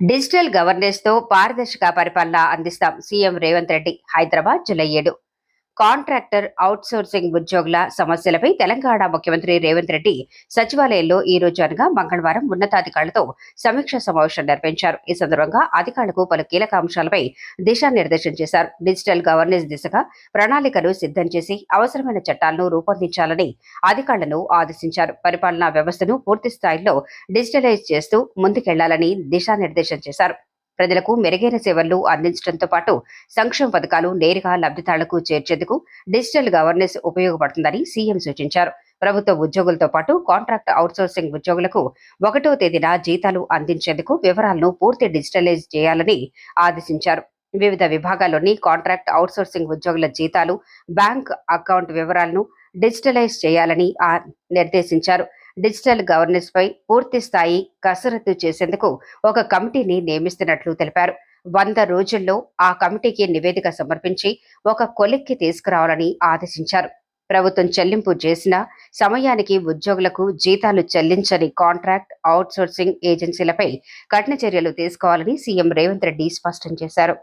Digital governance తో పారదర్శక పరిపాలన అందిస్తాం. CM Revanth Reddy. Hyderabad July 7. Contractor outsourcing ఉద్యోగుల సమస్యలపై తెలంగాణ ముఖ్యమంత్రి రేవంత్ రెడ్డి సచివాలయంలో ఈ రోజు అనగా మంగళవారం ఉన్నతాధికారులతో సమీక్ష సమావేశం నిర్వహించారు. ఈ సందర్భంగా అధికారులకు పలు కీలక అంశాలపై దిశానిర్దేశం చేశారు. డిజిటల్ గవర్నెన్స్ దిశగా ప్రణాళికలు సిద్ధం చేసి అవసరమైన చట్టాలను రూపొందించాలని అధికారులను ఆదేశించారు. పరిపాలనా వ్యవస్థను పూర్తి స్థాయిలో డిజిటలైజ్ చేస్తూ ముందుకెళ్లాలని దిశానిర్దేశం చేశారు. ప్రజలకు మెరుగైన సేవలు అందించడంతో పాటు సంక్షేమ పథకాలు నేరుగా లబ్ధిదారులకు చేర్చేందుకు డిజిటల్ గవర్నెన్స్ ఉపయోగపడుతుందని సీఎం సూచించారు. ప్రభుత్వ ఉద్యోగులతో పాటు కాంట్రాక్ట్ అవుట్సోర్సింగ్ ఉద్యోగులకు 1వ తేదీన జీతాలు అందించేందుకు వివరాలను పూర్తి డిజిటలైజ్ చేయాలని ఆదేశించారు. వివిధ విభాగాల్లోని కాంట్రాక్ట్ అవుట్సోర్సింగ్ ఉద్యోగుల జీతాలు, బ్యాంక్ అకౌంట్ వివరాలను డిజిటలైజ్ చేయాలని నిర్దేశించారు. డిజిటల్ గవర్నెన్స్ పై పూర్తి స్థాయి కసరత్తు చేసేందుకు ఒక కమిటీని నియమిస్తున్నట్లు తెలిపారు. 100 రోజుల్లో ఆ కమిటీకి నివేదిక సమర్పించి ఒక కొలిక్కి తీసుకురావాలని ఆదేశించారు. ప్రభుత్వం చెల్లింపు చేసిన సమయానికి ఉద్యోగులకు జీతాలు చెల్లించని కాంట్రాక్ట్ అవుట్సోర్సింగ్ ఏజెన్సీలపై కఠిన చర్యలు తీసుకోవాలని సీఎం రేవంత్ రెడ్డి స్పష్టం చేశారు.